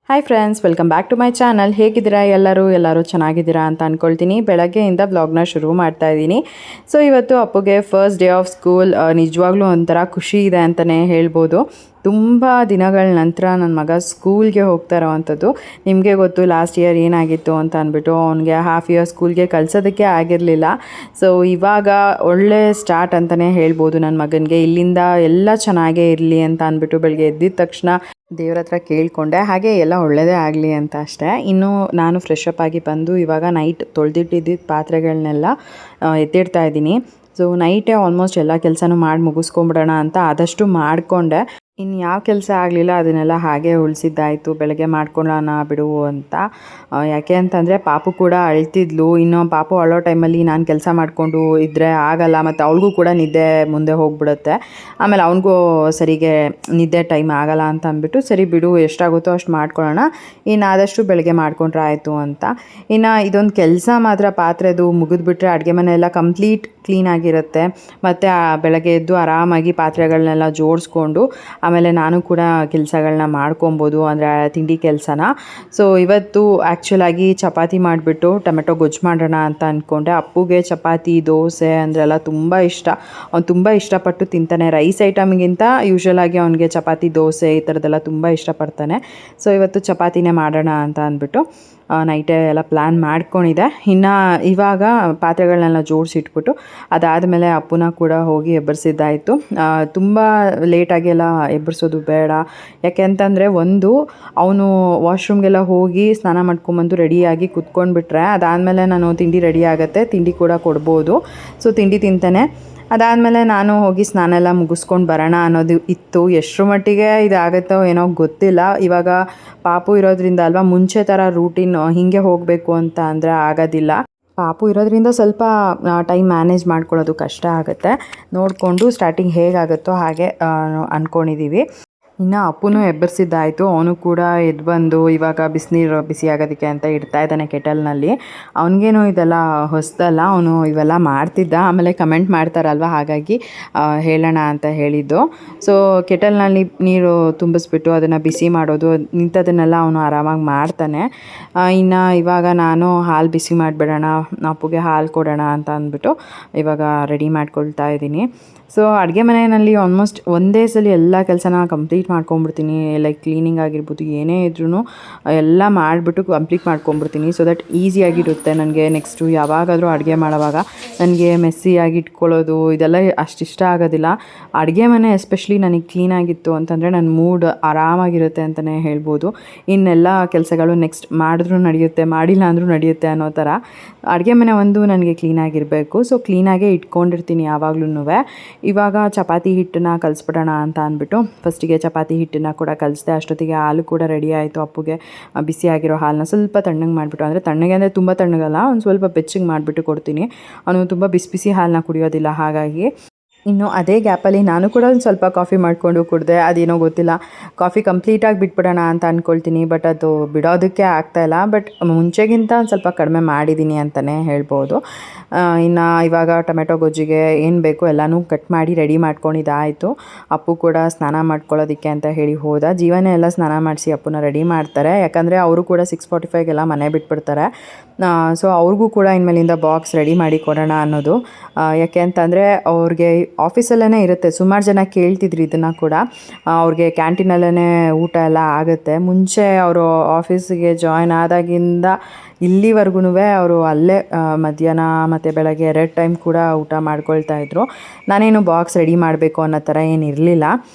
Hi friends, welcome back to my channel. ಹೇಗಿದ್ದೀರಾ ಎಲ್ಲರೂ ಚೆನ್ನಾಗಿದ್ದೀರಾ ಅಂತ ಅಂದ್ಕೊಳ್ತೀನಿ. ಬೆಳಗ್ಗೆಯಿಂದ ವ್ಲಾಗ್ನ ಶುರು ಮಾಡ್ತಾ ಇದ್ದೀನಿ. ಸೊ ಇವತ್ತು ಅಪ್ಪುಗೆ ಫಸ್ಟ್ ಡೇ ಆಫ್ ಸ್ಕೂಲ್. ನಿಜವಾಗ್ಲೂ ಒಂಥರ ಖುಷಿ ಇದೆ ಅಂತಲೇ ಹೇಳ್ಬೋದು. ತುಂಬ ದಿನಗಳ ನಂತರ ನನ್ನ ಮಗ ಸ್ಕೂಲ್ಗೆ ಹೋಗ್ತಾ ಇರೋವಂಥದ್ದು. ನಿಮಗೆ ಗೊತ್ತು ಲಾಸ್ಟ್ ಇಯರ್ ಏನಾಗಿತ್ತು ಅಂತ ಅಂದ್ಬಿಟ್ಟು ಅವನಿಗೆ ಹಾಫ್ ಇಯರ್ ಸ್ಕೂಲ್ಗೆ ಕಳ್ಸೋದಕ್ಕೆ ಆಗಿರಲಿಲ್ಲ. ಸೊ ಇವಾಗ ಒಳ್ಳೆ ಸ್ಟಾರ್ಟ್ ಅಂತಲೇ ಹೇಳ್ಬೋದು ನನ್ನ ಮಗನಿಗೆ. ಇಲ್ಲಿಂದ ಎಲ್ಲ ಚೆನ್ನಾಗೇ ಇರಲಿ ಅಂತ ಅಂದ್ಬಿಟ್ಟು ಬೆಳಗ್ಗೆ ಎದ್ದಿದ ತಕ್ಷಣ ದೇವ್ರ ಹತ್ರ ಕೇಳಿಕೊಂಡೆ. ಹಾಗೆ ಎಲ್ಲ ಒಳ್ಳೆಯದೇ ಆಗಲಿ ಅಂತ ಅಷ್ಟೇ. ಇನ್ನು ನಾನು ಫ್ರೆಶ್ ಅಪ್ ಆಗಿ ಬಂದು ಇವಾಗ ನೈಟ್ ತೊಳೆದಿಟ್ಟಿದ್ದ ಪಾತ್ರೆಗಳನ್ನೆಲ್ಲ ಎತ್ತಿಡ್ತಾ ಇದ್ದೀನಿ. ಸೊ ನೈಟೇ ಆಲ್ಮೋಸ್ಟ್ ಎಲ್ಲ ಕೆಲಸನೂ ಮಾಡಿ ಮುಗಿಸ್ಕೊಂಬಿಡೋಣ ಅಂತ ಆದಷ್ಟು ಮಾಡಿಕೊಂಡೆ. ಇನ್ನು ಯಾವ ಕೆಲಸ ಆಗಲಿಲ್ಲ ಅದನ್ನೆಲ್ಲ ಹಾಗೆ ಉಳಿಸಿದ್ದಾಯಿತು, ಬೆಳಗ್ಗೆ ಮಾಡ್ಕೊಳ್ಳೋಣ ಬಿಡು ಅಂತ. ಯಾಕೆ ಅಂತಂದರೆ ಪಾಪು ಕೂಡ ಅಳ್ತಿದ್ಲು. ಇನ್ನು ಪಾಪು ಅಳೋ ಟೈಮಲ್ಲಿ ನಾನು ಕೆಲಸ ಮಾಡಿಕೊಂಡು ಇದ್ದರೆ ಆಗಲ್ಲ, ಮತ್ತು ಅವಳಿಗೂ ಕೂಡ ನಿದ್ದೆ ಮುಂದೆ ಹೋಗಿಬಿಡುತ್ತೆ. ಆಮೇಲೆ ಅವನಿಗೂ ಸರಿಗೆ ನಿದ್ದೆ ಟೈಮ್ ಆಗಲ್ಲ ಅಂತ ಅಂದ್ಬಿಟ್ಟು ಸರಿ ಬಿಡು, ಎಷ್ಟಾಗುತ್ತೋ ಅಷ್ಟು ಮಾಡ್ಕೊಳ್ಳೋಣ, ಇನ್ನು ಆದಷ್ಟು ಬೆಳಗ್ಗೆ ಮಾಡಿಕೊಂಡ್ರೆ ಆಯಿತು ಅಂತ. ಇನ್ನು ಇದೊಂದು ಕೆಲಸ ಮಾತ್ರ ಪಾತ್ರೆದು ಮುಗಿದ್ಬಿಟ್ರೆ ಅಡುಗೆ ಮನೆ ಎಲ್ಲ ಕಂಪ್ಲೀಟ್ ಕ್ಲೀನಾಗಿರುತ್ತೆ. ಮತ್ತು ಬೆಳಗ್ಗೆ ಎದ್ದು ಆರಾಮಾಗಿ ಪಾತ್ರೆಗಳನ್ನೆಲ್ಲ ಜೋಡಿಸ್ಕೊಂಡು ಆಮೇಲೆ ನಾನು ಕೂಡ ಕೆಲಸಗಳನ್ನ ಮಾಡ್ಕೊಬೋದು, ಅಂದರೆ ತಿಂಡಿ ಕೆಲಸನ. ಸೊ ಇವತ್ತು ಆ್ಯಕ್ಚುಲಾಗಿ ಚಪಾತಿ ಮಾಡಿಬಿಟ್ಟು ಟೊಮೆಟೊ ಗೊಜ್ಜು ಮಾಡೋಣ ಅಂತ ಅಂದ್ಕೊಂಡೆ. ಅಪ್ಪುಗೆ ಚಪಾತಿ ದೋಸೆ ಅಂದ್ರೆಲ್ಲ ತುಂಬ ಇಷ್ಟ. ಅವ್ನು ತುಂಬ ಇಷ್ಟಪಟ್ಟು ತಿಂತಾನೆ. ರೈಸ್ ಐಟಮ್ಗಿಂತ ಯೂಶ್ವಲಾಗಿ ಅವನಿಗೆ ಚಪಾತಿ ದೋಸೆ ಈ ಥರದ್ದೆಲ್ಲ ತುಂಬ ಇಷ್ಟಪಡ್ತಾನೆ. ಸೊ ಇವತ್ತು ಚಪಾತಿನೇ ಮಾಡೋಣ ಅಂತ ಅಂದ್ಬಿಟ್ಟು ನೈಟೇ ಎಲ್ಲ ಪ್ಲ್ಯಾನ್ ಮಾಡ್ಕೊಂಡಿದ್ದೆ. ಇನ್ನು ಇವಾಗ ಪಾತ್ರೆಗಳನ್ನೆಲ್ಲ ಜೋಡಿಸಿಟ್ಬಿಟ್ಟು ಅದಾದಮೇಲೆ ಅಪ್ಪುನ ಕೂಡ ಹೋಗಿ ಎಬ್ಬರಿಸಿದ್ದಾಯಿತು. ತುಂಬ ಲೇಟಾಗಿ ಎಲ್ಲ ಎಬ್ಬರಿಸೋದು ಬೇಡ. ಯಾಕೆ ಅಂತಂದರೆ ಅವನು ವಾಶ್ರೂಮ್ಗೆಲ್ಲ ಹೋಗಿ ಸ್ನಾನ ಮಾಡ್ಕೊಂಬಂದು ರೆಡಿಯಾಗಿ ಕುತ್ಕೊಂಡ್ಬಿಟ್ರೆ ಅದಾದಮೇಲೆ ನಾನು ತಿಂಡಿ ರೆಡಿ ಆಗುತ್ತೆ, ತಿಂಡಿ ಕೂಡ ಕೊಡ್ಬೋದು. ಸೊ ತಿಂಡಿ ತಿಂತಾನೆ. ಅದಾದಮೇಲೆ ನಾನು ಹೋಗಿ ಸ್ನಾನ ಎಲ್ಲ ಮುಗಿಸ್ಕೊಂಡು ಬರೋಣ ಅನ್ನೋದು ಇತ್ತು. ಎಷ್ಟರ ಮಟ್ಟಿಗೆ ಇದಾಗುತ್ತೋ ಏನೋ ಗೊತ್ತಿಲ್ಲ. ಇವಾಗ ಪಾಪು ಇರೋದ್ರಿಂದ ಅಲ್ವಾ, ಮುಂಚೆ ಥರ ರೂಟೀನ್ ಹೀಗೆ ಹೋಗಬೇಕು ಅಂತ ಅಂದರೆ ಆಗೋದಿಲ್ಲ. ಪಾಪು ಇರೋದ್ರಿಂದ ಸ್ವಲ್ಪ ಟೈಮ್ ಮ್ಯಾನೇಜ್ ಮಾಡ್ಕೊಳ್ಳೋದು ಕಷ್ಟ ಆಗುತ್ತೆ. ನೋಡಿಕೊಂಡು ಸ್ಟಾರ್ಟಿಂಗ್ ಹೇಗಾಗುತ್ತೋ ಹಾಗೆ ಅಂದ್ಕೊಂಡಿದ್ದೀವಿ. ಇನ್ನು ಅಪ್ಪನೂ ಎಬ್ಬರಿಸಿದ್ದಾಯಿತು. ಅವನು ಕೂಡ ಎದ್ದು ಬಂದು ಇವಾಗ ಬಿಸಿನೀರು ಬಿಸಿ ಆಗೋದಕ್ಕೆ ಅಂತ ಇಡ್ತಾ ಇದ್ದಾನೆ ಕೆಟಲ್ನಲ್ಲಿ. ಅವನಿಗೇನು ಇದೆಲ್ಲ ಹೊಸದಲ್ಲ, ಅವನು ಇವೆಲ್ಲ ಮಾಡ್ತಿದ್ದ. ಆಮೇಲೆ ಕಮೆಂಟ್ ಮಾಡ್ತಾರಲ್ವ, ಹಾಗಾಗಿ ಹೇಳೋಣ ಅಂತ ಹೇಳಿದ್ದು. ಸೊ ಕೆಟಲ್ನಲ್ಲಿ ನೀರು ತುಂಬಿಸ್ಬಿಟ್ಟು ಅದನ್ನು ಬಿಸಿ ಮಾಡೋದು ಇಂಥದನ್ನೆಲ್ಲ ಅವನು ಆರಾಮಾಗಿ ಮಾಡ್ತಾನೆ. ಇನ್ನು ಇವಾಗ ನಾನು ಹಾಲು ಬಿಸಿ ಮಾಡಿಬಿಡೋಣ, ಅಪ್ಪುಗೆ ಹಾಲು ಕೊಡೋಣ ಅಂತ ಅಂದ್ಬಿಟ್ಟು ಇವಾಗ ರೆಡಿ ಮಾಡ್ಕೊಳ್ತಾ ಇದ್ದೀನಿ. ಸೊ ಅಡುಗೆ ಮನೆಯಲ್ಲಿ ಆಲ್ಮೋಸ್ಟ್ ಒಂದೇ ಸಲ ಎಲ್ಲ ಕೆಲಸನ ಕಂಪ್ಲೀಟ್ ಮಾಡ್ಕೊಂಬಿಡ್ತೀನಿ. ಲೈಕ್ ಕ್ಲೀನಿಂಗ್ ಆಗಿರ್ಬೋದು, ಏನೇ ಇದ್ರೂ ಎಲ್ಲ ಮಾಡಿಬಿಟ್ಟು ಕಂಪ್ಲೀಟ್ ಮಾಡ್ಕೊಂಬಿಡ್ತೀನಿ. ಸೊ ದಟ್ ಈಸಿಯಾಗಿರುತ್ತೆ ನನಗೆ. ನೆಕ್ಸ್ಟು ಯಾವಾಗಾದರೂ ಅಡುಗೆ ಮಾಡೋವಾಗ ನನಗೆ ಮೆಸ್ಸಿಯಾಗಿ ಇಟ್ಕೊಳ್ಳೋದು ಇದೆಲ್ಲ ಅಷ್ಟಿಷ್ಟ ಆಗೋದಿಲ್ಲ. ಅಡುಗೆ ಮನೆ ಎಸ್ಪೆಷಲಿ ನನಗೆ ಕ್ಲೀನಾಗಿತ್ತು ಅಂತಂದರೆ ನನ್ನ ಮೂಡ್ ಆರಾಮಾಗಿರುತ್ತೆ ಅಂತಲೇ ಹೇಳ್ಬೋದು. ಇನ್ನೆಲ್ಲ ಕೆಲಸಗಳು ನೆಕ್ಸ್ಟ್ ಮಾಡಿದ್ರೂ ನಡೆಯುತ್ತೆ, ಮಾಡಿಲ್ಲ ಅಂದರೂ ನಡೆಯುತ್ತೆ ಅನ್ನೋ ಥರ. ಅಡುಗೆ ಮನೆ ನನಗೆ ಕ್ಲೀನಾಗಿರಬೇಕು. ಸೊ ಕ್ಲೀನಾಗೇ ಇಟ್ಕೊಂಡಿರ್ತೀನಿ ಯಾವಾಗ್ಲೂ. ಇವಾಗ ಚಪಾತಿ ಹಿಟ್ಟನ್ನು ಕಲಿಸ್ಬಿಡೋಣ ಅಂತ ಅಂದ್ಬಿಟ್ಟು ಫಸ್ಟಿಗೆ ಚಪಾತಿ ಹಿಟ್ಟನ್ನು ಕೂಡ ಕಲಿಸ್ದೆ. ಅಷ್ಟೊತ್ತಿಗೆ ಹಾಲು ಕೂಡ ರೆಡಿ ಆಯಿತು. ಅಪ್ಪುಗೆ ಬಿಸಿಯಾಗಿರೋ ಹಾಲನ್ನ ಸ್ವಲ್ಪ ತಣ್ಣಗೆ ಮಾಡಿಬಿಟ್ಟು, ಅಂದರೆ ತಣ್ಣಗೆ ಅಂದರೆ ತುಂಬ ತಣ್ಣಗಲ್ಲ, ಒಂದು ಸ್ವಲ್ಪ ಬೆಚ್ಚಗೆ ಮಾಡಿಬಿಟ್ಟು ಕೊಡ್ತೀನಿ. ಅವನು ತುಂಬ ಬಿಸಿ ಬಿಸಿ ಹಾಲನ್ನ ಕುಡಿಯೋದಿಲ್ಲ. ಹಾಗಾಗಿ ಇನ್ನು ಅದೇ ಗ್ಯಾಪಲ್ಲಿ ನಾನು ಕೂಡ ಒಂದು ಸ್ವಲ್ಪ ಕಾಫಿ ಮಾಡಿಕೊಂಡು ಕುಡಿದೆ. ಅದೇನೋ ಗೊತ್ತಿಲ್ಲ, ಕಾಫಿ ಕಂಪ್ಲೀಟಾಗಿ ಬಿಟ್ಬಿಡೋಣ ಅಂತ ಅಂದ್ಕೊಳ್ತೀನಿ, ಬಟ್ ಅದು ಬಿಡೋದಕ್ಕೆ ಆಗ್ತಾಯಿಲ್ಲ. ಬಟ್ ಮುಂಚೆಗಿಂತ ಒಂದು ಸ್ವಲ್ಪ ಕಡಿಮೆ ಮಾಡಿದ್ದೀನಿ ಅಂತಲೇ ಹೇಳ್ಬೋದು. ಇನ್ನು ಇವಾಗ ಟೊಮೆಟೊ ಗೊಜ್ಜಿಗೆ ಏನು ಬೇಕು ಎಲ್ಲನೂ ಕಟ್ ಮಾಡಿ ರೆಡಿ ಮಾಡ್ಕೊಂಡಿದ್ದಾಯಿತು. ಅಪ್ಪು ಕೂಡ ಸ್ನಾನ ಮಾಡ್ಕೊಳ್ಳೋದಕ್ಕೆ ಅಂತ ಹೇಳಿ ಹೋದ. ಜೀವನೇ ಎಲ್ಲ ಸ್ನಾನ ಮಾಡಿಸಿ ಅಪ್ಪುನ ರೆಡಿ ಮಾಡ್ತಾರೆ. ಯಾಕಂದರೆ ಅವರು ಕೂಡ 6:45ಗೆಲ್ಲ ಮನೆ ಬಿಟ್ಬಿಡ್ತಾರೆ. ಸೊ ಅವ್ರಿಗೂ ಕೂಡ ಇನ್ಮೇಲಿಂದ ಬಾಕ್ಸ್ ರೆಡಿ ಮಾಡಿ ಕೊಡೋಣ ಅನ್ನೋದು. ಯಾಕೆ ಅಂತಂದರೆ ಅವ್ರಿಗೆ ಆಫೀಸಲ್ಲೇ ಇರುತ್ತೆ. ಸುಮಾರು ಜನ ಕೇಳ್ತಿದ್ರು ಇದನ್ನು ಕೂಡ. ಅವ್ರಿಗೆ ಕ್ಯಾಂಟೀನಲ್ಲೇ ಊಟ ಎಲ್ಲ ಆಗುತ್ತೆ. ಮುಂಚೆ ಅವರು ಆಫೀಸಿಗೆ ಜಾಯ್ನ್ ಆದಾಗಿಂದ ಇಲ್ಲಿವರೆಗೂ ಅವರು ಅಲ್ಲೇ ಮಧ್ಯಾಹ್ನ ಮತ್ತು ಬೆಳಗ್ಗೆ 2 ಟೈಮ್ ಕೂಡ ಊಟ ಮಾಡ್ಕೊಳ್ತಾಯಿದ್ರು. ನಾನೇನು ಬಾಕ್ಸ್ ರೆಡಿ ಮಾಡಬೇಕು ಅನ್ನೋ ಥರ ಏನಿರಲಿಲ್ಲ.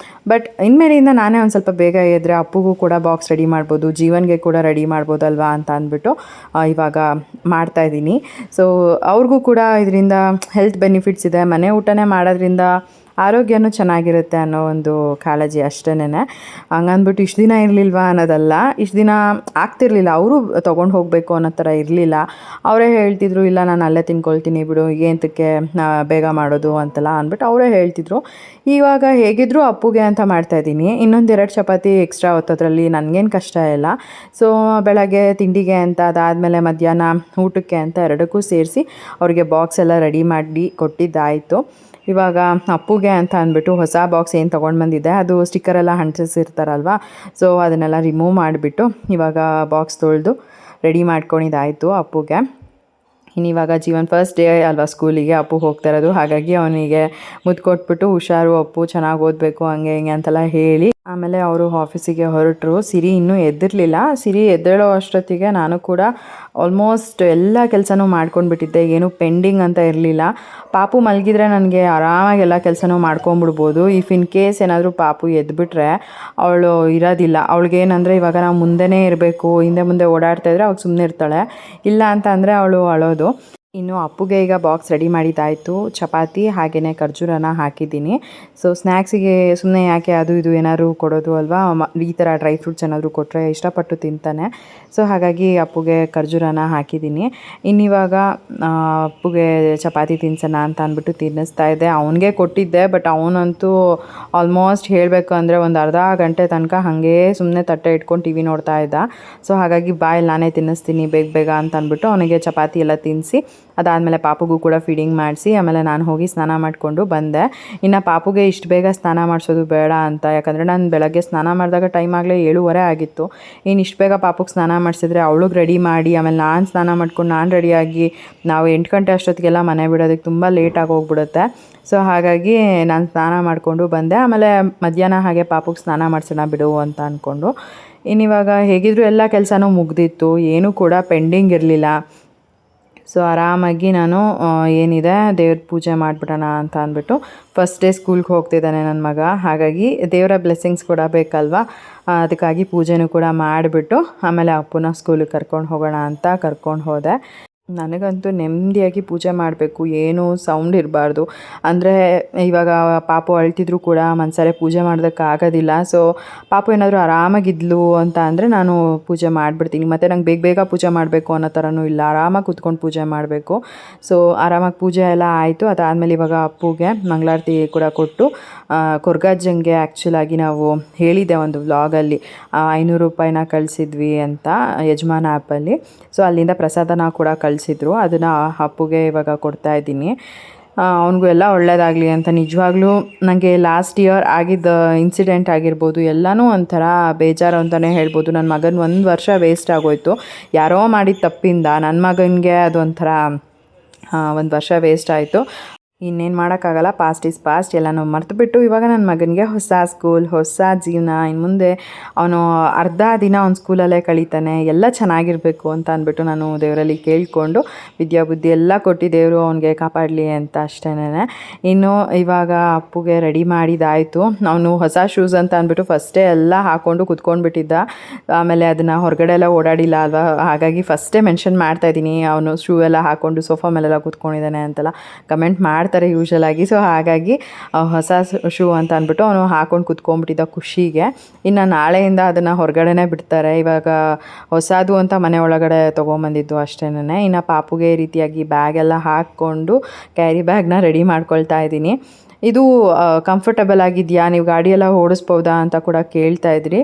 ಬಟ್ ಇನ್ಮೇಲಿಂದ ನಾನೇ ಒಂದು ಸ್ವಲ್ಪ ಬೇಗ ಎದ್ದರೆ ಅಪ್ಪುಗೂ ಕೂಡ ಬಾಕ್ಸ್ ರೆಡಿ ಮಾಡ್ಬೋದು, ಜೀವನ್ಗೆ ಕೂಡ ರೆಡಿ ಮಾಡ್ಬೋದಲ್ವಾ ಅಂತ ಅಂದ್ಬಿಟ್ಟು ಇವಾಗ ಮಾಡ್ತಾಯಿದ್ದೀನಿ. ಸೊ ಅವ್ರಿಗೂ ಕೂಡ ಇದರಿಂದ ಹೆಲ್ತ್ ಬೆನಿಫಿಟ್ಸ್ ಇದೆ. ಮನೆ ಊಟನೇ ಮಾಡೋದ್ರಿಂದ ಆರೋಗ್ಯನೂ ಚೆನ್ನಾಗಿರುತ್ತೆ ಅನ್ನೋ ಒಂದು ಕಾಳಜಿ ಅಷ್ಟೇನೆ. ಹಂಗಂದ್ಬಿಟ್ಟು ಇಷ್ಟು ದಿನ ಇರಲಿಲ್ವಾ ಅನ್ನೋದಲ್ಲ, ಇಷ್ಟು ದಿನ ಆಗ್ತಿರ್ಲಿಲ್ಲ. ಅವರು ತೊಗೊಂಡು ಹೋಗಬೇಕು ಅನ್ನೋ ಥರ ಇರಲಿಲ್ಲ. ಅವರೇ ಹೇಳ್ತಿದ್ರು, ಇಲ್ಲ ನಾನು ಅಲ್ಲೇ ತಿನ್ಕೊಳ್ತೀನಿ ಬಿಡು, ಏನಕ್ಕೆ ಬೇಗ ಮಾಡೋದು ಅಂತೆಲ್ಲ ಅಂದ್ಬಿಟ್ಟು ಅವರೇ ಹೇಳ್ತಿದ್ರು. ಇವಾಗ ಹೇಗಿದ್ದರೂ ಅಪ್ಪುಗೆ ಅಂತ ಮಾಡ್ತಾಯಿದ್ದೀನಿ. ಇನ್ನೊಂದು 2 ಚಪಾತಿ ಎಕ್ಸ್ಟ್ರಾ ಹೊತ್ತೋದ್ರಲ್ಲಿ ನನಗೇನು ಕಷ್ಟ ಇಲ್ಲ. ಸೊ ಬೆಳಗ್ಗೆ ತಿಂಡಿಗೆ ಅಂತ, ಅದಾದಮೇಲೆ ಮಧ್ಯಾಹ್ನ ಊಟಕ್ಕೆ ಅಂತ 2ಕ್ಕೂ ಸೇರಿಸಿ ಅವರಿಗೆ ಬಾಕ್ಸ್ ಎಲ್ಲ ರೆಡಿ ಮಾಡಿ ಕೊಟ್ಟಿದ್ದಾಯಿತು. ಇವಾಗ ಅಪ್ಪುಗೆ ಅಂತ ಅಂದ್ಬಿಟ್ಟು ಹೊಸ ಬಾಕ್ಸ್ ಏನು ತೊಗೊಂಡು ಬಂದಿದ್ದೆ, ಅದು ಸ್ಟಿಕ್ಕರೆಲ್ಲ ಅಂಟಿಸಿರ್ತಾರಲ್ವ, ಸೊ ಅದನ್ನೆಲ್ಲ ರಿಮೂವ್ ಮಾಡಿಬಿಟ್ಟು ಇವಾಗ ಬಾಕ್ಸ್ ತೊಳೆದು ರೆಡಿ ಮಾಡ್ಕೊಂಡಿದ್ದಾಯಿತು ಅಪ್ಪುಗೆ. ಇನ್ನಿವಾಗ ಜೀವನ್ ಫಸ್ಟ್ ಡೇ ಅಲ್ವಾ ಸ್ಕೂಲಿಗೆ, ಅಪ್ಪು ಹೋಗ್ತಾ ಇರೋದು, ಹಾಗಾಗಿ ಅವನಿಗೆ ಮುದ್ದು ಕೊಟ್ಬಿಟ್ಟು ಹುಷಾರು ಅಪ್ಪು, ಚೆನ್ನಾಗಿ ಓದಬೇಕು ಹಂಗೆ ಹಿಂಗೆ ಅಂತೆಲ್ಲ ಹೇಳಿ ಆಮೇಲೆ ಅವರು ಆಫೀಸಿಗೆ ಹೊರಟರು. ಸಿರಿ ಇನ್ನೂ ಎದ್ದಿರಲಿಲ್ಲ. ಸಿರಿ ಎದ್ದೇಳೋ ಅಷ್ಟೊತ್ತಿಗೆ ನಾನು ಕೂಡ ಆಲ್ಮೋಸ್ಟ್ ಎಲ್ಲ ಕೆಲಸನೂ ಮಾಡ್ಕೊಂಡ್ಬಿಟ್ಟಿದ್ದೆ, ಏನೂ ಪೆಂಡಿಂಗ್ ಅಂತ ಇರಲಿಲ್ಲ. ಪಾಪು ಮಲಗಿದ್ರೆ ನನಗೆ ಆರಾಮಾಗಿ ಎಲ್ಲ ಕೆಲಸನೂ ಮಾಡ್ಕೊಂಬಿಡ್ಬೋದು. ಇಫ್ ಇನ್ ಕೇಸ್ ಏನಾದರೂ ಪಾಪು ಎದ್ಬಿಟ್ರೆ ಅವಳು ಇರೋದಿಲ್ಲ. ಅವಳಿಗೇನಂದರೆ ಇವಾಗ ನಾವು ಮುಂದೆನೇ ಇರಬೇಕು, ಹಿಂದೆ ಮುಂದೆ ಓಡಾಡ್ತಾಯಿದ್ರೆ ಅವಾಗ ಸುಮ್ಮನೆ ಇರ್ತಾಳೆ, ಇಲ್ಲ ಅಂತ ಅಂದರೆ ಅವಳು ಅಳೋದು. ಇನ್ನು ಅಪ್ಪುಗೆ ಈಗ ಬಾಕ್ಸ್ ರೆಡಿ ಮಾಡಿದ್ದಾಯಿತು. ಚಪಾತಿ ಹಾಗೆಯೇ ಖರ್ಜೂರನ ಹಾಕಿದ್ದೀನಿ. ಸೊ ಸ್ನ್ಯಾಕ್ಸಿಗೆ ಸುಮ್ಮನೆ ಯಾಕೆ ಅದು ಇದು ಏನಾದ್ರು ಕೊಡೋದು ಅಲ್ವಾ, ಈ ಥರ ಡ್ರೈ ಫ್ರೂಟ್ಸ್ ಏನಾದರೂ ಕೊಟ್ಟರೆ ಇಷ್ಟಪಟ್ಟು ತಿಂತಾನೆ. ಸೊ ಹಾಗಾಗಿ ಅಪ್ಪುಗೆ ಖರ್ಜೂರನ ಹಾಕಿದ್ದೀನಿ. ಇನ್ನಿವಾಗ ಅಪ್ಪುಗೆ ಚಪಾತಿ ತಿನ್ಸೋಣ ಅಂತ ಅಂದ್ಬಿಟ್ಟು ತಿನ್ನಿಸ್ತಾ ಇದ್ದೆ. ಅವನಿಗೆ ಕೊಟ್ಟಿದ್ದೆ, ಬಟ್ ಅವನಂತೂ ಆಲ್ಮೋಸ್ಟ್ ಹೇಳಬೇಕು ಅಂದರೆ ಒಂದು ಅರ್ಧ ಗಂಟೆ ತನಕ ಹಾಗೇ ಸುಮ್ಮನೆ ತಟ್ಟೆ ಇಟ್ಕೊಂಡು ಟಿ ವಿ ನೋಡ್ತಾ ಇದ್ದ. ಸೊ ಹಾಗಾಗಿ ಬಾಯಲ್ಲಿ ನಾನೇ ತಿನ್ನಿಸ್ತೀನಿ ಬೇಗ ಬೇಗ ಅಂತ ಅಂದ್ಬಿಟ್ಟು ಅವನಿಗೆ ಚಪಾತಿ ಎಲ್ಲ ತಿನ್ನಿಸಿ ಅದಾದಮೇಲೆ ಪಾಪುಗೂ ಕೂಡ ಫೀಡಿಂಗ್ ಮಾಡಿಸಿ ಆಮೇಲೆ ನಾನು ಹೋಗಿ ಸ್ನಾನ ಮಾಡಿಕೊಂಡು ಬಂದೆ. ಇನ್ನು ಪಾಪುಗೆ ಇಷ್ಟು ಬೇಗ ಸ್ನಾನ ಮಾಡಿಸೋದು ಬೇಡ ಅಂತ, ಯಾಕಂದರೆ ನಾನು ಬೆಳಗ್ಗೆ ಸ್ನಾನ ಮಾಡಿದಾಗ ಟೈಮ್ ಆಗಲೇ 7:30 ಆಗಿತ್ತು. ಇನ್ನು ಇಷ್ಟು ಬೇಗ ಪಾಪುಗೆ ಸ್ನಾನ ಮಾಡಿಸಿದ್ರೆ ಅವಳಿಗೆ ರೆಡಿ ಮಾಡಿ ಆಮೇಲೆ ನಾನು ಸ್ನಾನ ಮಾಡ್ಕೊಂಡು ನಾನು ರೆಡಿಯಾಗಿ ನಾವು 8 ಗಂಟೆ ಅಷ್ಟೊತ್ತಿಗೆಲ್ಲ ಮನೆ ಬಿಡೋದಕ್ಕೆ ತುಂಬ ಲೇಟಾಗಿ ಹೋಗ್ಬಿಡುತ್ತೆ. ಸೊ ಹಾಗಾಗಿ ನಾನು ಸ್ನಾನ ಮಾಡಿಕೊಂಡು ಬಂದೆ. ಆಮೇಲೆ ಮಧ್ಯಾಹ್ನ ಹಾಗೆ ಪಾಪುಗೆ ಸ್ನಾನ ಮಾಡಿಸೋಣ ಬಿಡು ಅಂತ ಅಂದ್ಕೊಂಡು. ಇನ್ನಿವಾಗ ಹೇಗಿದ್ದರೂ ಎಲ್ಲ ಕೆಲಸನೂ ಮುಗ್ದಿತ್ತು, ಏನೂ ಕೂಡ ಪೆಂಡಿಂಗ್ ಇರಲಿಲ್ಲ. ಸೊ ಆರಾಮಾಗಿ ನಾನು ಏನಿದೆ ದೇವ್ರ ಪೂಜೆ ಮಾಡಿಬಿಡೋಣ ಅಂತ ಅಂದ್ಬಿಟ್ಟು, ಫಸ್ಟ್ ಡೇ ಸ್ಕೂಲ್ಗೆ ಹೋಗ್ತಿದ್ದಾನೆ ನನ್ನ ಮಗ, ಹಾಗಾಗಿ ದೇವರ ಬ್ಲೆಸ್ಸಿಂಗ್ಸ್ ಕೂಡ ಬೇಕಲ್ವ, ಅದಕ್ಕಾಗಿ ಪೂಜೆನೂ ಕೂಡ ಮಾಡಿಬಿಟ್ಟು ಆಮೇಲೆ ಅಪ್ಪನ ಸ್ಕೂಲಿಗೆ ಕರ್ಕೊಂಡು ಹೋಗೋಣ ಅಂತ ಕರ್ಕೊಂಡು ಹೋದೆ. ನನಗಂತೂ ನೆಮ್ಮದಿಯಾಗಿ ಪೂಜೆ ಮಾಡಬೇಕು, ಏನೂ ಸೌಂಡ್ ಇರಬಾರ್ದು. ಅಂದರೆ ಇವಾಗ ಪಾಪು ಅಳ್ತಿದ್ರು ಕೂಡ ಮನಸಲ್ಲೇ ಪೂಜೆ ಮಾಡೋದಕ್ಕಾಗೋದಿಲ್ಲ. ಸೊ ಪಾಪು ಏನಾದರೂ ಆರಾಮಾಗಿದ್ಲು ಅಂತ ಅಂದರೆ ನಾನು ಪೂಜೆ ಮಾಡಿಬಿಡ್ತೀನಿ. ಮತ್ತು ನಂಗೆ ಬೇಗ ಬೇಗ ಪೂಜೆ ಮಾಡಬೇಕು ಅನ್ನೋ ಥರನೂ ಇಲ್ಲ, ಆರಾಮಾಗಿ ಕೂತ್ಕೊಂಡು ಪೂಜೆ ಮಾಡಬೇಕು. ಸೊ ಆರಾಮಾಗಿ ಪೂಜೆ ಎಲ್ಲ ಆಯಿತು. ಅದಾದಮೇಲೆ ಇವಾಗ ಅಪ್ಪುಗೆ ಮಂಗಳಾರತಿ ಕೂಡ ಕೊಟ್ಟು ಕೊರ್ಗಜ್ಜಂಗೆ ಆ್ಯಕ್ಚುಲಾಗಿ ನಾವು ಹೇಳಿದ್ದೆ ಒಂದು ವ್ಲಾಗಲ್ಲಿ 500 ರೂಪಾಯಿನ ಕಳಿಸಿದ್ವಿ ಅಂತ ಯಜಮಾನ ಆ್ಯಪಲ್ಲಿ. ಸೊ ಅಲ್ಲಿಂದ ಪ್ರಸಾದನ ಕೂಡ ಕಳಿಸಿದ್ರು, ಅದನ್ನು ಅಪ್ಪುಗೆ ಇವಾಗ ಕೊಡ್ತಾಯಿದ್ದೀನಿ. ಅವನಿಗೂ ಎಲ್ಲ ಒಳ್ಳೆಯದಾಗಲಿ ಅಂತ. ನಿಜವಾಗ್ಲೂ ನನಗೆ ಲಾಸ್ಟ್ ಇಯರ್ ಆಗಿದ್ದ ಇನ್ಸಿಡೆಂಟ್ ಆಗಿರ್ಬೋದು ಎಲ್ಲನೂ ಒಂಥರ ಬೇಜಾರು ಅಂತಲೇ ಹೇಳ್ಬೋದು. ನನ್ನ ಮಗನ 1 ವರ್ಷ ವೇಸ್ಟ್ ಆಗೋಯ್ತು, ಯಾರೋ ಮಾಡಿದ ತಪ್ಪಿಂದ ನನ್ನ ಮಗನಿಗೆ ಅದೊಂಥರ 1 ವರ್ಷ ವೇಸ್ಟ್ ಆಯಿತು. ಇನ್ನೇನು ಮಾಡೋಕ್ಕಾಗಲ್ಲ, ಪಾಸ್ಟ್ ಈಸ್ ಪಾಸ್ಟ್, ಎಲ್ಲನೂ ಮರೆತುಬಿಟ್ಟು ಇವಾಗ ನನ್ನ ಮಗನಿಗೆ ಹೊಸ ಸ್ಕೂಲ್, ಹೊಸ ಜೀವನ. ಇನ್ನು ಮುಂದೆ ಅವನು ಅರ್ಧ ದಿನ ಅವ್ನ ಸ್ಕೂಲಲ್ಲೇ ಕಳೀತಾನೆ, ಎಲ್ಲ ಚೆನ್ನಾಗಿರಬೇಕು ಅಂತ ಅಂದ್ಬಿಟ್ಟು ನಾನು ದೇವರಲ್ಲಿ ಕೇಳಿಕೊಂಡು ವಿದ್ಯಾಬುದ್ಧಿ ಎಲ್ಲ ಕೊಟ್ಟು ದೇವರು ಅವನಿಗೆ ಕಾಪಾಡಲಿ ಅಂತ ಅಷ್ಟೇನೆ. ಇನ್ನು ಇವಾಗ ಅಪ್ಪುಗೆ ರೆಡಿ ಮಾಡಿದ್ದಾಯಿತು. ಅವನು ಹೊಸ ಶೂಸ್ ಅಂತ ಅಂದ್ಬಿಟ್ಟು ಫಸ್ಟೇ ಎಲ್ಲ ಹಾಕ್ಕೊಂಡು ಕುತ್ಕೊಂಡ್ಬಿಟ್ಟಿದ್ದ, ಆಮೇಲೆ ಅದನ್ನು ಹೊರಗಡೆ ಎಲ್ಲ ಓಡಾಡಿಲ್ಲ ಅಲ್ವಾ, ಹಾಗಾಗಿ ಫಸ್ಟೇ ಮೆನ್ಷನ್ ಮಾಡ್ತಾಯಿದ್ದೀನಿ ಅವನು ಶೂ ಎಲ್ಲ ಹಾಕ್ಕೊಂಡು ಸೋಫಾ ಮೇಲೆಲ್ಲ ಕೂತ್ಕೊಂಡಿದ್ದಾನೆ ಅಂತೆಲ್ಲ ಕಮೆಂಟ್ ಮಾಡ್ತಾರೆ ಯೂಶಲಾಗಿ. ಸೊ ಹಾಗಾಗಿ ಹೊಸ ಶೂ ಅಂತ ಅಂದ್ಬಿಟ್ಟು ಅವನು ಹಾಕ್ಕೊಂಡು ಕುತ್ಕೊಂಡ್ಬಿಟ್ಟಿದ್ದ ಖುಷಿಗೆ. ಇನ್ನು ನಾಳೆಯಿಂದ ಅದನ್ನು ಹೊರಗಡೆನೇ ಬಿಡ್ತಾರೆ. ಇವಾಗ ಹೊಸದು ಅಂತ ಮನೆ ಒಳಗಡೆ ತೊಗೊಂಬಂದಿದ್ದು ಅಷ್ಟೇನೆ. ಇನ್ನು ಪಾಪುಗೆ ಈ ರೀತಿಯಾಗಿ ಬ್ಯಾಗೆಲ್ಲ ಹಾಕ್ಕೊಂಡು ಕ್ಯಾರಿ ಬ್ಯಾಗ್ನ ರೆಡಿ ಮಾಡ್ಕೊಳ್ತಾ ಇದ್ದೀನಿ. ಇದು ಕಂಫರ್ಟಬಲ್ ಆಗಿದೆಯಾ, ನೀವು ಗಾಡಿಯೆಲ್ಲ ಓಡಿಸ್ಬೋದಾ ಅಂತ ಕೂಡ ಕೇಳ್ತಾ ಇದ್ರಿ.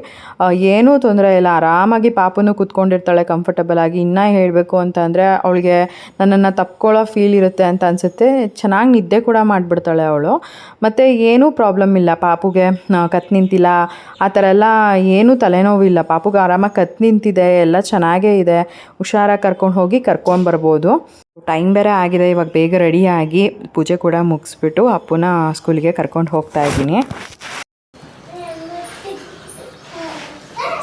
ಏನೂ ತೊಂದರೆ ಇಲ್ಲ, ಆರಾಮಾಗಿ ಪಾಪುನು ಕೂತ್ಕೊಂಡಿರ್ತಾಳೆ ಕಂಫರ್ಟಬಲ್ ಆಗಿ. ಇನ್ನೂ ಹೇಳಬೇಕು ಅಂತ ಅಂದರೆ ಅವಳಿಗೆ ನನ್ನನ್ನು ತಪ್ಕೊಳ್ಳೋ ಫೀಲ್ ಇರುತ್ತೆ ಅಂತ ಅನಿಸುತ್ತೆ. ಚೆನ್ನಾಗಿ ನಿದ್ದೆ ಕೂಡ ಮಾಡಿಬಿಡ್ತಾಳೆ ಅವಳು. ಮತ್ತು ಏನೂ ಪ್ರಾಬ್ಲಮ್ ಇಲ್ಲ ಪಾಪುಗೆ, ಕತ್ತು ನಿಂತಿಲ್ಲ ಆ ಥರ ಎಲ್ಲ ಏನೂ ತಲೆನೋವಿಲ್ಲ. ಪಾಪುಗೆ ಆರಾಮಾಗಿ ಕತ್ತು ನಿಂತಿದೆ, ಎಲ್ಲ ಚೆನ್ನಾಗೇ ಇದೆ. ಹುಷಾರಾಗಿ ಕರ್ಕೊಂಡು ಹೋಗಿ ಕರ್ಕೊಂಡು ಬರ್ಬೋದು. ಟೈಮ್ ಬೇರೆ ಆಗಿದೆ, ಇವಾಗ ಬೇಗ ರೆಡಿಯಾಗಿ ಪೂಜೆ ಕೂಡ ಮುಗಿಸ್ಬಿಟ್ಟು ಅಪ್ಪನ ಸ್ಕೂಲಿಗೆ ಕರ್ಕೊಂಡು ಹೋಗ್ತಾ ಇದ್ದೀನಿ.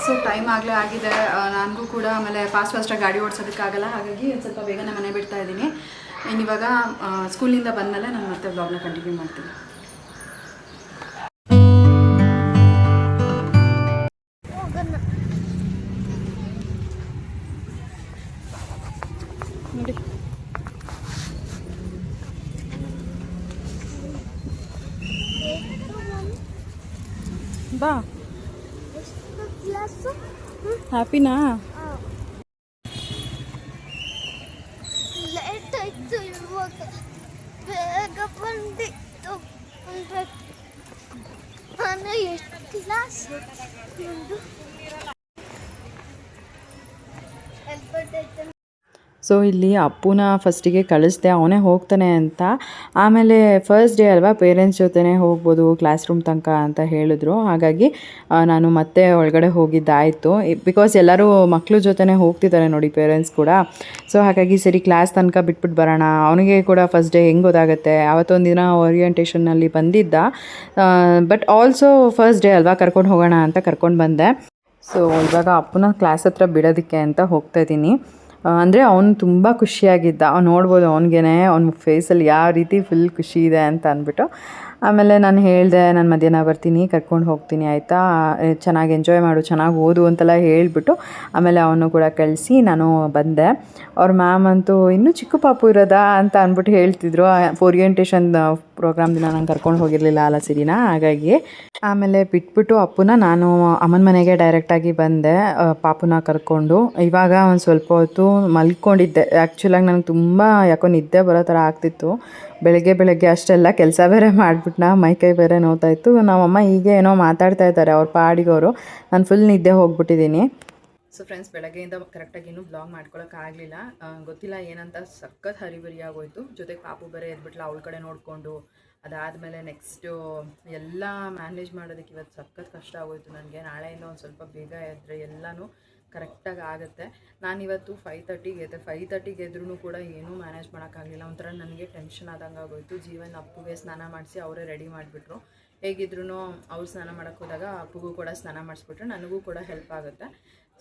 ಸೊ ಟೈಮ್ ಆಗಲೇ ಆಗಿದೆ, ನನಗೂ ಕೂಡ ಆಮೇಲೆ ಫಾಸ್ಟಾಗಿ ಗಾಡಿ ಓಡಿಸೋದಕ್ಕಾಗಲ್ಲ, ಹಾಗಾಗಿ ಒಂದು ಸ್ವಲ್ಪ ಬೇಗನೆ ಮನೆ ಬಿಡ್ತಾ ಇದ್ದೀನಿ. ಇನ್ನಿವಾಗ ಸ್ಕೂಲಿಂದ ಬಂದಮೇಲೆ ನಾನು ಮತ್ತೆ ಬ್ಲಾಗ್ನ ಕಂಟಿನ್ಯೂ ಮಾಡ್ತೀನಿ. ನೋಡಿ ಬಾ, ಹ್ಯಾಪಿನಾ? ಲೇಟ್ ಆಯ್ತು, ಇವಾಗ ಬೇಗ ಬಂದಿತ್ತು ಅಂದರೆ ನಾನು ಎಷ್ಟು ಕ್ಲಾಸ್ ಸೊ ಇಲ್ಲಿ ಅಪ್ಪುನ ಫಸ್ಟಿಗೆ ಕಳಿಸ್ದೆ, ಅವನೇ ಹೋಗ್ತಾನೆ ಅಂತ. ಆಮೇಲೆ ಫಸ್ಟ್ ಡೇ ಅಲ್ವಾ, ಪೇರೆಂಟ್ಸ್ ಜೊತೆನೇ ಹೋಗ್ಬೋದು ಕ್ಲಾಸ್ ರೂಮ್ ತನಕ ಅಂತ ಹೇಳಿದ್ರು. ಹಾಗಾಗಿ ನಾನು ಮತ್ತೆ ಒಳಗಡೆ ಹೋಗಿದ್ದಾಯಿತು. ಬಿಕಾಸ್ ಎಲ್ಲರೂ ಮಕ್ಕಳು ಜೊತೆನೇ ಹೋಗ್ತಿದ್ದಾರೆ ನೋಡಿ, ಪೇರೆಂಟ್ಸ್ ಕೂಡ. ಸೊ ಹಾಗಾಗಿ ಸರಿ ಕ್ಲಾಸ್ ತನಕ ಬಿಟ್ಬಿಟ್ಟು ಬರೋಣ, ಅವನಿಗೆ ಕೂಡ ಫಸ್ಟ್ ಡೇ ಹೆಂಗೆ ಗೊತ್ತಾಗುತ್ತೆ. ಅವತ್ತೊಂದು ದಿನ ಓರಿಯೆಂಟೇಷನ್ನಲ್ಲಿ ಬಂದಿದ್ದ, ಬಟ್ ಆಲ್ಸೋ ಫಸ್ಟ್ ಡೇ ಅಲ್ವಾ, ಕರ್ಕೊಂಡು ಹೋಗೋಣ ಅಂತ ಕರ್ಕೊಂಡು ಬಂದೆ. ಸೊ ಇವಾಗ ಅಪ್ಪನ ಕ್ಲಾಸ್ ಹತ್ರ ಬಿಡೋದಕ್ಕೆ ಅಂತ ಹೋಗ್ತಾಯಿದ್ದೀನಿ. ಅಂದರೆ ಅವನು ತುಂಬ ಖುಷಿಯಾಗಿದ್ದ, ಅವ್ನು ನೋಡ್ಬೋದು ಅವನಿಗೇ ಅವ್ನ ಫೇಸಲ್ಲಿ ಯಾವ ರೀತಿ ಫುಲ್ ಖುಷಿ ಇದೆ ಅಂತ ಅಂದ್ಬಿಟ್ಟು. ಆಮೇಲೆ ನಾನು ಹೇಳಿದೆ, ನಾನು ಮಧ್ಯಾಹ್ನ ಬರ್ತೀನಿ, ಕರ್ಕೊಂಡು ಹೋಗ್ತೀನಿ ಆಯಿತಾ, ಚೆನ್ನಾಗಿ ಎಂಜಾಯ್ ಮಾಡು, ಚೆನ್ನಾಗಿ ಓದು ಅಂತೆಲ್ಲ ಹೇಳಿಬಿಟ್ಟು ಆಮೇಲೆ ಅವನು ಕೂಡ ಕಳಿಸಿ ನಾನು ಬಂದೆ. ಅವ್ರ ಮ್ಯಾಮ್ ಅಂತೂ ಇನ್ನೂ ಚಿಕ್ಕ ಪಾಪು ಇರೋದಾ ಅಂತ ಅಂದ್ಬಿಟ್ಟು ಹೇಳ್ತಿದ್ರು. ಓರಿಯೆಂಟೇಷನ್ ಪ್ರೋಗ್ರಾಮ್ ದಿನ ನಂಗೆ ಕರ್ಕೊಂಡು ಹೋಗಿರಲಿಲ್ಲ ಅಲ್ಲ ಸಿರಿನಾ, ಹಾಗಾಗಿ. ಆಮೇಲೆ ಬಿಟ್ಬಿಟ್ಟು ಅಪ್ಪುನ ನಾನು ಅಮ್ಮನ ಮನೆಗೆ ಡೈರೆಕ್ಟಾಗಿ ಬಂದೆ ಪಾಪುನ ಕರ್ಕೊಂಡು. ಇವಾಗ ಒಂದು ಸ್ವಲ್ಪ ಹೊತ್ತು ಮಲ್ಕೊಂಡಿದ್ದೆ. ಆ್ಯಕ್ಚುಲಾಗಿ ನನಗೆ ತುಂಬ ಯಾಕೋ ನಿದ್ದೆ ಬರೋ ಥರ ಆಗ್ತಿತ್ತು. ಬೆಳಗ್ಗೆ ಅಷ್ಟೆಲ್ಲ ಕೆಲಸ ಬೇರೆ ಮಾಡಿಬಿಟ್ನ, ಮೈಕೈ ಬೇರೆ ನೋವ್ತಾಯಿತ್ತು. ನಮ್ಮಮ್ಮ ಹೀಗೆ ಏನೋ ಮಾತಾಡ್ತಾ ಇದ್ದಾರೆ ಅವ್ರ ಪಾಡಿಗವರು. ನಾನು ಫುಲ್ ನಿದ್ದೆ ಹೋಗ್ಬಿಟ್ಟಿದ್ದೀನಿ. ಸೊ ಫ್ರೆಂಡ್ಸ್, ಬೆಳಗ್ಗೆಯಿಂದ ಕರೆಕ್ಟಾಗಿ ಇನ್ನೂ ಬ್ಲಾಗ್ ಮಾಡ್ಕೊಳಕ್ಕಾಗಲಿಲ್ಲ. ಗೊತ್ತಿಲ್ಲ ಏನಂತ, ಸಖತ್ ಹರಿಬರಿ ಆಗೋಯ್ತು. ಜೊತೆಗೆ ಪಾಪು ಬೇರೆ ಎದ್ಬಿಟ್ಲ, ಅವಳ ಕಡೆ ನೋಡಿಕೊಂಡು. ಅದಾದಮೇಲೆ ನೆಕ್ಸ್ಟು ಎಲ್ಲ ಮ್ಯಾನೇಜ್ ಮಾಡೋದಕ್ಕೆ ಇವತ್ತು ಸಖತ್ ಕಷ್ಟ ಆಗೋಯ್ತು ನನಗೆ. ನಾಳೆಯಿಂದ ಒಂದು ಸ್ವಲ್ಪ ಬೇಗ ಎದ್ದರೆ ಎಲ್ಲನೂ ಕರೆಕ್ಟಾಗಿ ಆಗುತ್ತೆ. ನಾನಿವತ್ತು 5:30ಗೆ ಎದ್ದೆ. 5:30ಗೆ ಎದ್ರೂ ಕೂಡ ಏನೂ ಮ್ಯಾನೇಜ್ ಮಾಡೋಕ್ಕಾಗಲಿಲ್ಲ. ಒಂಥರ ನನಗೆ ಟೆನ್ಷನ್ ಆದಂಗೆ ಆಗೋಯ್ತು. ಜೀವನ್ ಅಪ್ಪುಗೆ ಸ್ನಾನ ಮಾಡಿಸಿ ಅವರೇ ರೆಡಿ ಮಾಡಿಬಿಟ್ರು. ಹೇಗಿದ್ರೂ ಅವ್ರು ಸ್ನಾನ ಮಾಡೋಕ್ಕೆ ಹೋದಾಗ ಅಪ್ಪುಗೂ ಕೂಡ ಸ್ನಾನ ಮಾಡಿಸ್ಬಿಟ್ರೆ ನನಗೂ ಕೂಡ ಹೆಲ್ಪ್ ಆಗುತ್ತೆ.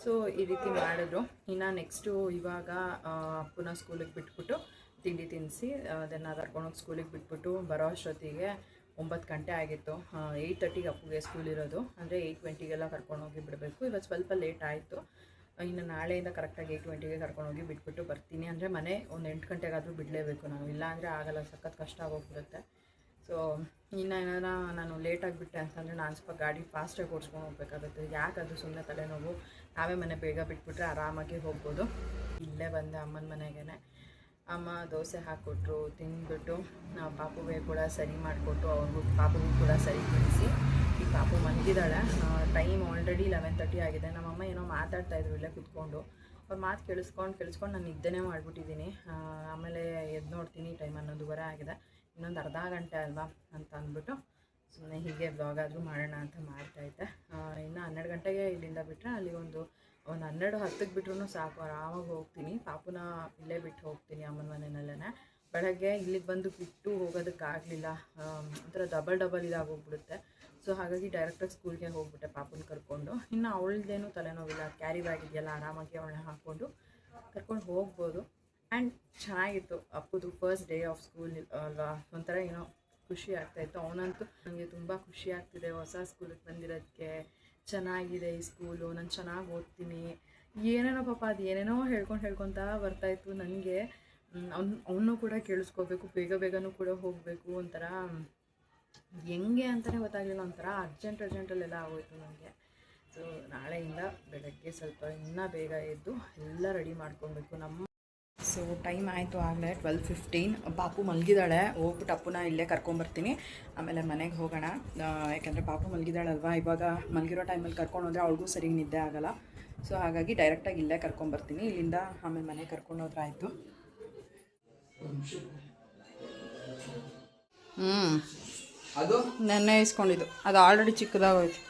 ಸೊ ಈ ರೀತಿ ಮಾಡಿದ್ರು. ಇನ್ನು ನೆಕ್ಸ್ಟು ಇವಾಗ ಅಪ್ಪುನ ಸ್ಕೂಲಿಗೆ ಬಿಟ್ಬಿಟ್ಟು ತಿಂಡಿ ತಿನ್ನಿಸಿ ಅದನ್ನು ಕರ್ಕೊಂಡೋಗಿ ಸ್ಕೂಲಿಗೆ ಬಿಟ್ಬಿಟ್ಟು ಬರೋ ಅಷ್ಟೊತ್ತಿಗೆ 9 ಗಂಟೆ ಆಗಿತ್ತು. 8:30ಗೆ ಅಪ್ಪುಗೆ ಸ್ಕೂಲ್ ಇರೋದು, ಅಂದರೆ 8:20ಗೆಲ್ಲ ಕರ್ಕೊಂಡೋಗಿ ಬಿಡಬೇಕು. ಇವತ್ತು ಸ್ವಲ್ಪ ಲೇಟ್ ಆಯಿತು. ಇನ್ನು ನಾಳೆಯಿಂದ ಕರೆಕ್ಟಾಗಿ 8:20ಗೆ ಕರ್ಕೊಂಡೋಗಿ ಬಿಟ್ಬಿಟ್ಟು ಬರ್ತೀನಿ. ಅಂದರೆ ಮನೆ ಒಂದು 8 ಗಂಟೆಗಾದರೂ ಬಿಡಲೇಬೇಕು ನಾವು, ಇಲ್ಲಾಂದರೆ ಆಗಲ್ಲ, ಸಖತ್ ಕಷ್ಟ ಆಗೋಗ್ಬಿಡುತ್ತೆ. ಸೊ ಇನ್ನು ಏನಾರ ನಾನು ಲೇಟಾಗಿ ಬಿಟ್ಟೆ ಅಂತಂದರೆ ನಾನು ಸ್ವಲ್ಪ ಗಾಡಿ ಫಾಸ್ಟಾಗಿ ಓಡಿಸ್ಕೊಂಡು ಹೋಗ್ಬೇಕಾಗುತ್ತೆ. ಯಾಕದು ಸುಮ್ಮನೆ ತಲೆನೋವು, ನಾವೇ ಮನೆ ಬೇಗ ಬಿಟ್ಬಿಟ್ರೆ ಆರಾಮಾಗಿ ಹೋಗ್ಬೋದು. ಇಲ್ಲೇ ಬಂದೆ ಅಮ್ಮನ ಮನೆಗೇ. ಅಮ್ಮ ದೋಸೆ ಹಾಕ್ಕೊಟ್ರು, ತಿಂದ್ಬಿಟ್ಟು ಪಾಪುಗೆ ಕೂಡ ಸರಿ ಮಾಡಿಕೊಟ್ಟು ಪಾಪುಗೂ ಕೂಡ ಸರಿ ತಿನ್ನಿಸಿ. ಈ ಪಾಪು ಮಲಗಿದ್ದಾಳೆ. ಟೈಮ್ ಆಲ್ರೆಡಿ 11:30 ಆಗಿದೆ. ನಮ್ಮಮ್ಮ ಏನೋ ಮಾತಾಡ್ತಾಯಿದ್ರು ಇಲ್ಲೇ ಕೂತ್ಕೊಂಡು. ಅವ್ರ ಮಾತು ಕೇಳಿಸ್ಕೊಂಡು ನಾನು ನಿದ್ದೆನೇ ಮಾಡಿಬಿಟ್ಟಿದ್ದೀನಿ. ಆಮೇಲೆ ಎದ್ದು ನೋಡ್ತೀನಿ, ಟೈಮ್ 11:30 ಆಗಿದೆ. ಇನ್ನೊಂದು ಅರ್ಧ ಗಂಟೆ ಅಲ್ವಾ ಅಂತ ಅಂದ್ಬಿಟ್ಟು ಸುಮ್ಮನೆ ಹೀಗೆ ಬ್ಲಾಗಾದರೂ ಮಾಡೋಣ ಅಂತ ಮಾಡ್ತಾಯಿದ್ದೆ. ಇನ್ನು 12 ಗಂಟೆಗೆ ಇಲ್ಲಿಂದ ಬಿಟ್ಟರೆ ಅಲ್ಲಿ ಒಂದು 12:10ಕ್ಕೆ ಬಿಟ್ರೂ ಸಾಕು, ಆರಾಮಾಗಿ ಹೋಗ್ತೀನಿ. ಪಾಪುನ ಇಲ್ಲೇ ಬಿಟ್ಟು ಹೋಗ್ತೀನಿ ಅಮ್ಮನ ಮನೆಯಲ್ಲೇ. ಬೆಳಗ್ಗೆ ಇಲ್ಲಿಗೆ ಬಂದು ಬಿಟ್ಟು ಹೋಗೋದಕ್ಕಾಗಲಿಲ್ಲ, ಒಂಥರ ಡಬಲ್ ಇದಾಗೋಗ್ಬಿಡುತ್ತೆ. ಸೊ ಹಾಗಾಗಿ ಡೈರೆಕ್ಟಾಗಿ ಸ್ಕೂಲ್ಗೆ ಹೋಗ್ಬಿಟ್ಟೆ ಪಾಪುನ ಕರ್ಕೊಂಡು. ಇನ್ನು ಅವಳದ್ದೇನು ತಲೆನೋವಿಲ್ಲ, ಕ್ಯಾರಿ ಬ್ಯಾಗ್ ಇದೆಯಲ್ಲ, ಆರಾಮಾಗಿ ಅವಳನ್ನ ಹಾಕ್ಕೊಂಡು ಕರ್ಕೊಂಡು ಹೋಗ್ಬೋದು. ಆ್ಯಂಡ್ ಚೆನ್ನಾಗಿತ್ತು ಅಪ್ಪುದು ಫಸ್ಟ್ ಡೇ ಆಫ್ ಸ್ಕೂಲ್ ಅಲ್ವಾ, ಒಂಥರ ಏನೋ ಖುಷಿ ಆಗ್ತಾಯಿತ್ತು. ಅವನಂತೂ ನನಗೆ ತುಂಬ ಖುಷಿ ಆಗ್ತಿದೆ ಹೊಸ ಸ್ಕೂಲಿಗೆ ಬಂದಿರೋದಕ್ಕೆ. ಚೆನ್ನಾಗಿದೆ ಈ ಸ್ಕೂಲು, ನಾನು ಚೆನ್ನಾಗಿ ಓದ್ತೀನಿ, ಏನೇನೋ ಪಾಪ ಅದು ಏನೇನೋ ಹೇಳ್ಕೊತಾ ಬರ್ತಾಯಿತ್ತು ನನಗೆ. ಅವನು ಕೂಡ ಕೇಳಿಸ್ಕೋಬೇಕು, ಬೇಗನೂ ಕೂಡ ಹೋಗಬೇಕು. ಒಂಥರ ಹೆಂಗೆ ಅಂತಲೇ ಗೊತ್ತಾಗಲಿಲ್ಲ, ಒಂಥರ ಅರ್ಜೆಂಟಲ್ಲೆಲ್ಲ ಆಗೋಯ್ತು ನನಗೆ. ಸೊ ನಾಳೆಯಿಂದ ಬೆಳಗ್ಗೆ ಸ್ವಲ್ಪ ಇನ್ನೂ ಬೇಗ ಎದ್ದು ಎಲ್ಲ ರೆಡಿ ಮಾಡ್ಕೊಬೇಕು ನಮ್ಮ. ಸೊ ಟೈಮ್ ಆಯಿತು ಆಗಲೇ 12:15. ಪಾಪು ಮಲಗಿದ್ದಾಳೆ. ಹೋಗ್ಬಿಟ್ಟು ಅಪ್ಪುನ ಇಲ್ಲೇ ಕರ್ಕೊಂಬರ್ತೀನಿ, ಆಮೇಲೆ ಮನೆಗೆ ಹೋಗೋಣ. ಯಾಕೆಂದರೆ ಪಾಪು ಮಲಗಿದ್ದಾಳಲ್ವ, ಇವಾಗ ಮಲಗಿರೋ ಟೈಮಲ್ಲಿ ಕರ್ಕೊಂಡು ಹೋದರೆ ಅವಳಿಗೂ ಸರಿಗೆ ನಿದ್ದೆ ಆಗೋಲ್ಲ. ಸೊ ಹಾಗಾಗಿ ಡೈರೆಕ್ಟಾಗಿ ಇಲ್ಲೇ ಕರ್ಕೊಂಬರ್ತೀನಿ. ಇಲ್ಲಿಂದ ಆಮೇಲೆ ಮನೆಗೆ ಕರ್ಕೊಂಡು ಹೋದ್ರೆ ಆಯಿತು. ಅದು ನೆನ್ನೆ ಇಸ್ಕೊಂಡಿದ್ದು, ಅದು ಆಲ್ರೆಡಿ ಚಿಕ್ಕದಾಗೋಯ್ತು.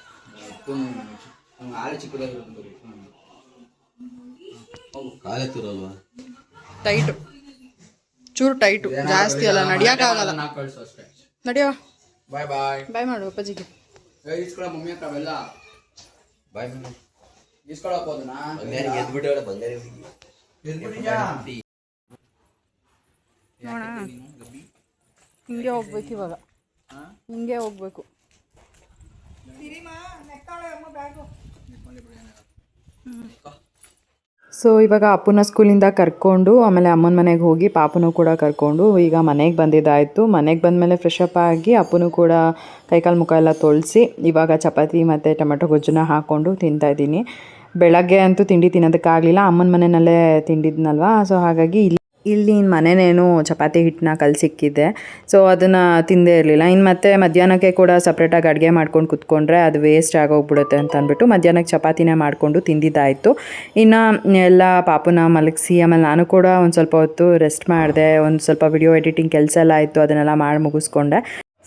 ಟೈಟು, ಚೂರು ಟೈಟು, ಜಾಸ್ತಿ ಅಲ್ಲ, ನಡಿಯೋಕ್ಕಾಗಲ್ಲ. ನಡಿಯೋ, ಬಾಯ್ ಬಾಯ್ ಬಾಯ್ ಮಾಡು ಅಪ್ಪಾಜಿಗೆ. ಇಸ್ಕೊಳ ಮಮ್ಮಿ ಹತ್ರ ಅವೆಲ್ಲ ಬಾಯ್ ಮಮ್ಮಿ ಇಸ್ಕೊಳಕ್ ಹೋದನಾ ನೋಡ, ಹಿಂಗೆ ಹೋಗ್ಬೇಕು ಇವಾಗ, ಹಿಂಗೆ ಹೋಗ್ಬೇಕು. ಸೊ ಇವಾಗ ಅಪ್ಪನ ಸ್ಕೂಲಿಂದ ಕರ್ಕೊಂಡು ಆಮೇಲೆ ಅಮ್ಮನ ಮನೆಗೆ ಹೋಗಿ ಪಾಪನೂ ಕೂಡ ಕರ್ಕೊಂಡು ಈಗ ಮನೆಗೆ ಬಂದಿದ್ದಾಯಿತು. ಮನೆಗೆ ಬಂದಮೇಲೆ ಫ್ರೆಶಪ್ ಆಗಿ ಅಪ್ಪನೂ ಕೂಡ ಕೈಕಾಲು ಮುಖ ಎಲ್ಲ ತೊಳೆಸಿ ಇವಾಗ ಚಪಾತಿ ಮತ್ತು ಟೊಮೆಟೊ ಗೊಜ್ಜನ್ನ ಹಾಕ್ಕೊಂಡು ತಿಂತಾಯಿದ್ದೀನಿ. ಬೆಳಗ್ಗೆ ಅಂತೂ ತಿಂಡಿ ತಿನ್ನೋದಕ್ಕಾಗಲಿಲ್ಲ, ಅಮ್ಮನ ಮನೆಯಲ್ಲೇ ತಿಂದಿದ್ನಲ್ವ. ಸೊ ಹಾಗಾಗಿ ಇಲ್ಲಿ ಇಲ್ಲಿ ಮನೆನೇನು ಚಪಾತಿ ಹಿಟ್ಟನ್ನ ಕಲಸಿಕ್ಕಿದ್ದೆ. ಸೊ ಅದನ್ನು ತಿಂದೇ ಇರಲಿಲ್ಲ. ಇನ್ನು ಮತ್ತೆ ಮಧ್ಯಾಹ್ನಕ್ಕೆ ಕೂಡ ಸಪ್ರೇಟಾಗಿ ಅಡುಗೆ ಮಾಡ್ಕೊಂಡು ಕುತ್ಕೊಂಡ್ರೆ ಅದು ವೇಸ್ಟ್ ಆಗೋಗ್ಬಿಡುತ್ತೆ ಅಂತ ಅಂದ್ಬಿಟ್ಟು ಮಧ್ಯಾಹ್ನಕ್ಕೆ ಚಪಾತಿನೇ ಮಾಡಿಕೊಂಡು ತಿಂದಿದ್ದಾಯಿತು. ಇನ್ನು ಎಲ್ಲ ಪಾಪುನ ಮಲಗಿಸಿ ಆಮೇಲೆ ನಾನು ಕೂಡ ಒಂದು ಸ್ವಲ್ಪ ಹೊತ್ತು ರೆಸ್ಟ್ ಮಾಡಿದೆ. ಒಂದು ಸ್ವಲ್ಪ ವಿಡಿಯೋ ಎಡಿಟಿಂಗ್ ಕೆಲಸ ಎಲ್ಲ ಆಯಿತು, ಅದನ್ನೆಲ್ಲ ಮಾಡಿ ಮುಗಿಸ್ಕೊಂಡೆ.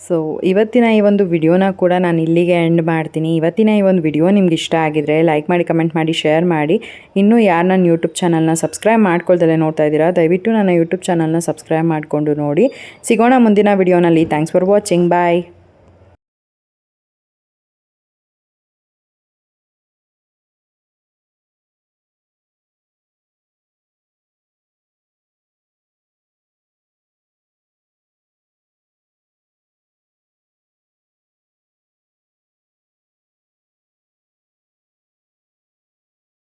ಸೊ ಇವತ್ತಿನ ಈ ಒಂದು ವಿಡಿಯೋನ ಕೂಡ ನಾನು ಇಲ್ಲಿಗೆ ಎಂಡ್ ಮಾಡ್ತೀನಿ. ಇವತ್ತಿನ ಈ ಒಂದು ವಿಡಿಯೋ ನಿಮ್ಗೆ ಇಷ್ಟ ಆಗಿದ್ರೆ ಲೈಕ್ ಮಾಡಿ, ಕಮೆಂಟ್ ಮಾಡಿ, ಶೇರ್ ಮಾಡಿ. ಇನ್ನೂ ಯಾರು ನನ್ನ ಯೂಟ್ಯೂಬ್ ಚಾನಲ್ನ ಸಬ್ಸ್ಕ್ರೈಬ್ ಮಾಡ್ಕೊಳ್ದಲ್ಲೇ ನೋಡ್ತಾ ಇದ್ದೀರಾ, ದಯವಿಟ್ಟು ನನ್ನ ಯೂಟ್ಯೂಬ್ ಚಾನಲ್ನ ಸಬ್ಸ್ಕ್ರೈಬ್ ಮಾಡಿಕೊಂಡು ನೋಡಿ. ಸಿಗೋಣ ಮುಂದಿನ ವಿಡಿಯೋನಲ್ಲಿ. Thanks for watching. ಬಾಯ್.